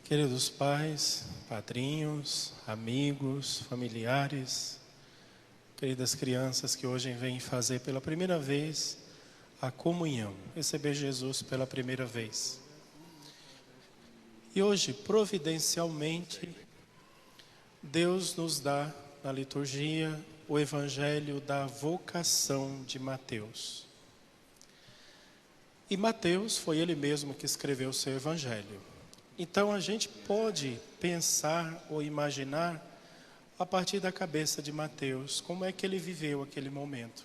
Queridos pais, padrinhos, amigos, familiares, queridas crianças que hoje vêm fazer pela primeira vez a comunhão, receber Jesus pela primeira vez. E hoje, providencialmente, Deus nos dá na liturgia o evangelho da vocação de Mateus. E Mateus foi ele mesmo que escreveu o seu evangelho. Então a gente pode pensar ou imaginar a partir da cabeça de Mateus, como é que ele viveu aquele momento.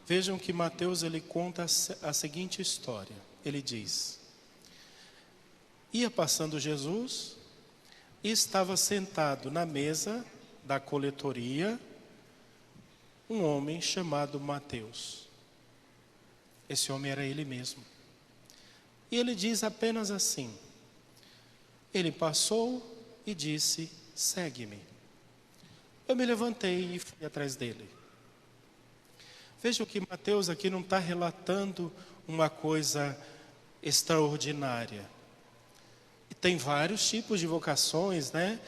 Vejam que Mateus ele conta a seguinte história. Ele diz: ia passando Jesus e estava sentado na mesa da coletoria um homem chamado Mateus. Esse homem era ele mesmo. E ele diz apenas assim: ele passou e disse: segue-me. Eu me levantei e fui atrás dele. Vejam que Mateus aqui não está relatando uma coisa extraordinária. E tem vários tipos de vocações, né?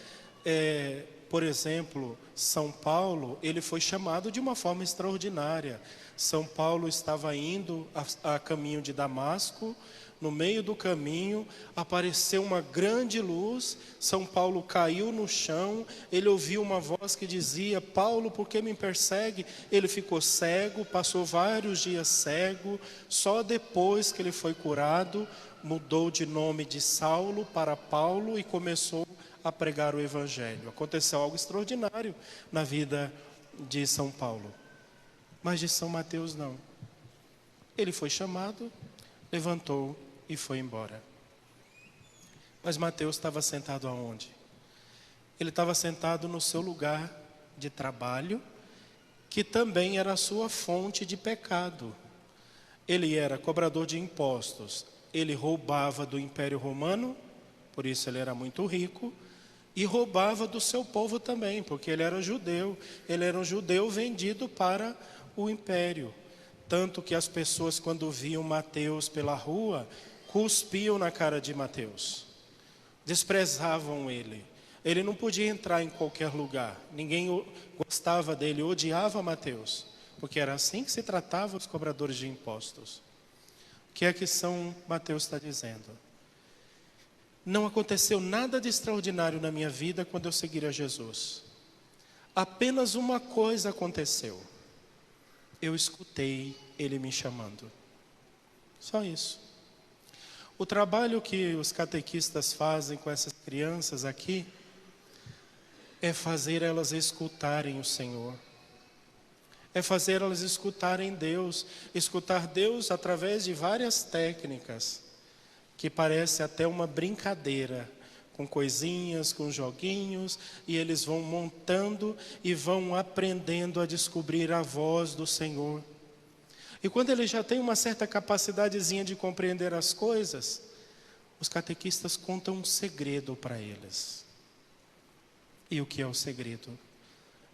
Por exemplo, São Paulo, ele foi chamado de uma forma extraordinária. São Paulo estava indo a caminho de Damasco. No meio do caminho apareceu uma grande luz. São Paulo caiu no chão. Ele ouviu uma voz que dizia: Paulo, por que me persegue? Ele ficou cego, passou vários dias cego. Só depois que ele foi curado, mudou de nome de Saulo para Paulo e começou a pregar o evangelho. Aconteceu algo extraordinário na vida de São Paulo. Mas de São Mateus não. Ele foi chamado, levantou e foi embora. Mas Mateus estava sentado aonde? Ele estava sentado no seu lugar de trabalho, que também era a sua fonte de pecado. Ele era cobrador de impostos. Ele roubava do Império Romano, por isso ele era muito rico, e roubava do seu povo também, porque ele era judeu. Ele era um judeu vendido para o império. Tanto que as pessoas, quando viam Mateus pela rua, cuspiam na cara de Mateus. Desprezavam ele. Ele não podia entrar em qualquer lugar. Ninguém gostava dele, odiava Mateus. Porque era assim que se tratava os cobradores de impostos. O que é que São Mateus está dizendo? Não aconteceu nada de extraordinário na minha vida quando eu segui a Jesus. Apenas uma coisa aconteceu. Eu escutei ele me chamando. Só isso. O trabalho que os catequistas fazem com essas crianças aqui é fazer elas escutarem o Senhor. É fazer elas escutarem Deus. Escutar Deus através de várias técnicas, que parece até uma brincadeira, com coisinhas, com joguinhos, e eles vão montando e vão aprendendo a descobrir a voz do Senhor. E quando eles já têm uma certa capacidadezinha de compreender as coisas, os catequistas contam um segredo para eles. E o que é o segredo?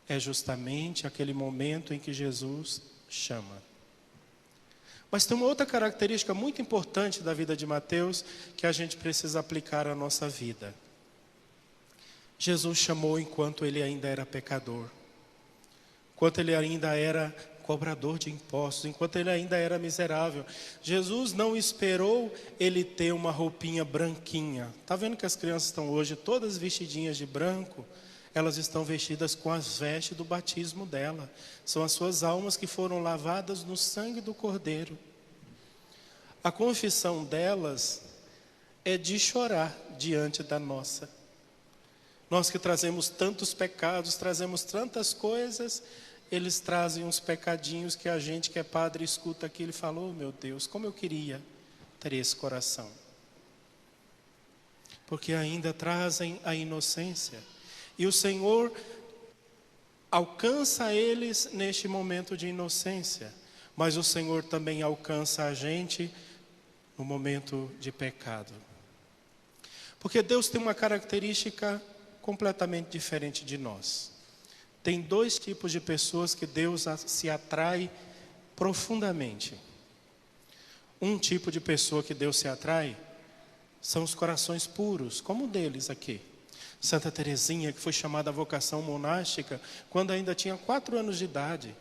É justamente aquele momento em que Jesus chama. Mas tem uma outra característica muito importante da vida de Mateus que a gente precisa aplicar à nossa vida. Jesus chamou enquanto ele ainda era pecador, enquanto ele ainda era cobrador de impostos, enquanto ele ainda era miserável. Jesus não esperou ele ter uma roupinha branquinha. Está vendo que as crianças estão hoje todas vestidinhas de branco? Elas estão vestidas com as vestes do batismo dela. São as suas almas que foram lavadas no sangue do Cordeiro. A confissão delas é de chorar diante da nossa. Nós que trazemos tantos pecados, trazemos tantas coisas, eles trazem uns pecadinhos que a gente que é padre escuta aquilo e fala: oh meu Deus, como eu queria ter esse coração. Porque ainda trazem a inocência. E o Senhor alcança eles neste momento de inocência. Mas o Senhor também alcança a gente no momento de pecado. Porque Deus tem uma característica completamente diferente de nós. Tem dois tipos de pessoas que Deus se atrai profundamente. Um tipo de pessoa que Deus se atrai São os corações puros, como o deles aqui. Santa Teresinha, que foi chamada à vocação monástica quando ainda tinha 4 anos de idade.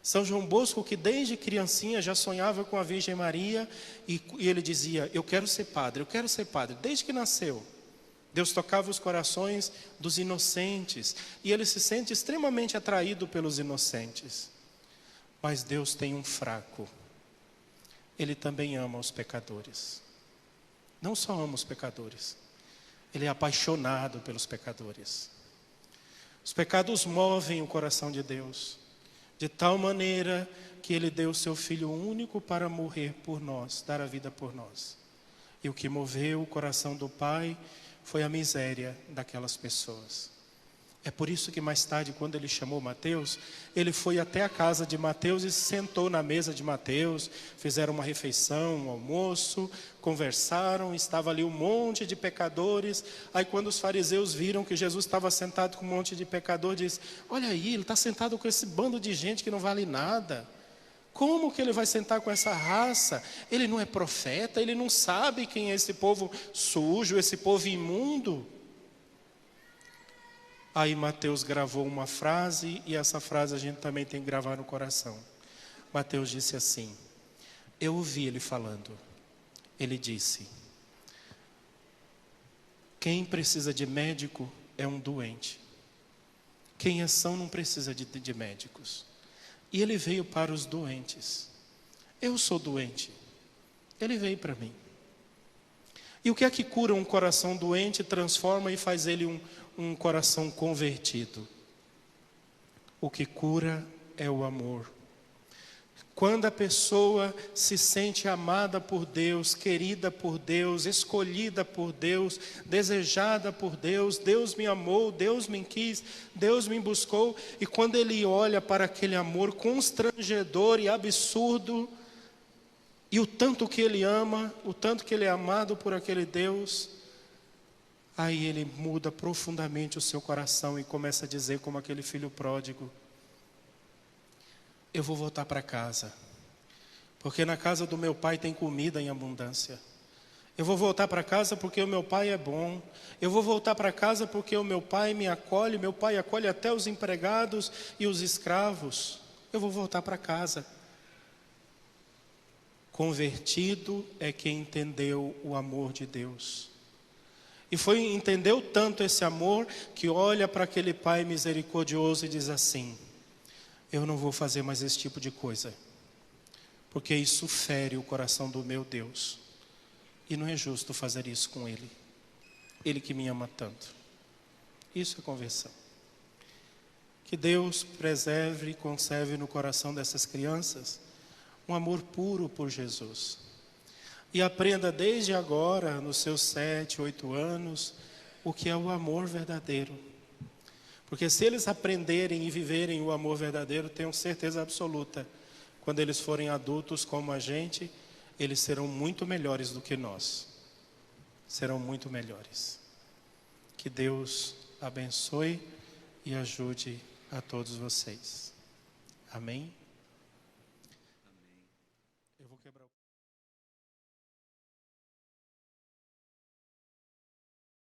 São João Bosco, que desde criancinha já sonhava com a Virgem Maria e ele dizia, eu quero ser padre, desde que nasceu. Deus tocava os corações dos inocentes e ele se sente extremamente atraído pelos inocentes. Mas Deus tem um fraco. Ele também ama os pecadores. Não só ama os pecadores, ele é apaixonado pelos pecadores. Os pecados movem o coração de Deus, de tal maneira que ele deu o seu Filho único para morrer por nós, dar a vida por nós. E o que moveu o coração do Pai foi a miséria daquelas pessoas. É por isso que mais tarde, quando ele chamou Mateus, ele foi até a casa de Mateus e se sentou na mesa de Mateus, fizeram uma refeição, um almoço, conversaram, estava ali um monte de pecadores. Aí quando os fariseus viram que Jesus estava sentado com um monte de pecador, disse, olha aí, ele está sentado com esse bando de gente que não vale nada. Como que ele vai sentar com essa raça? Ele não é profeta, ele não sabe quem é esse povo sujo, esse povo imundo. Aí Mateus gravou uma frase e essa frase a gente também tem que gravar no coração. Mateus disse assim, eu ouvi ele falando, ele disse, quem precisa de médico é um doente. Quem é são não precisa de médicos. E ele veio para os doentes. Eu sou doente. Ele veio para mim. E o que é que cura um coração doente, transforma e faz ele um coração convertido? O que cura é o amor. Quando a pessoa se sente amada por Deus, querida por Deus, escolhida por Deus, desejada por Deus, Deus me amou, Deus me quis, Deus me buscou, e quando ele olha para aquele amor constrangedor e absurdo, e o tanto que ele ama, o tanto que ele é amado por aquele Deus, aí ele muda profundamente o seu coração e começa a dizer como aquele filho pródigo, eu vou voltar para casa, porque na casa do meu pai tem comida em abundância. Eu vou voltar para casa porque o meu pai é bom. Eu vou voltar para casa porque o meu pai me acolhe, meu pai acolhe até os empregados e os escravos. Eu vou voltar para casa. Convertido é quem entendeu o amor de Deus. E entendeu tanto esse amor que olha para aquele pai misericordioso e diz assim, eu não vou fazer mais esse tipo de coisa, porque isso fere o coração do meu Deus. E não é justo fazer isso com Ele. Ele que me ama tanto. Isso é conversão. Que Deus preserve e conserve no coração dessas crianças um amor puro por Jesus. E aprenda desde agora, nos seus 7, 8 anos, o que é o amor verdadeiro. Porque se eles aprenderem e viverem o amor verdadeiro, tenho certeza absoluta, quando eles forem adultos como a gente, eles serão muito melhores do que nós. Serão muito melhores. Que Deus abençoe e ajude a todos vocês. Amém?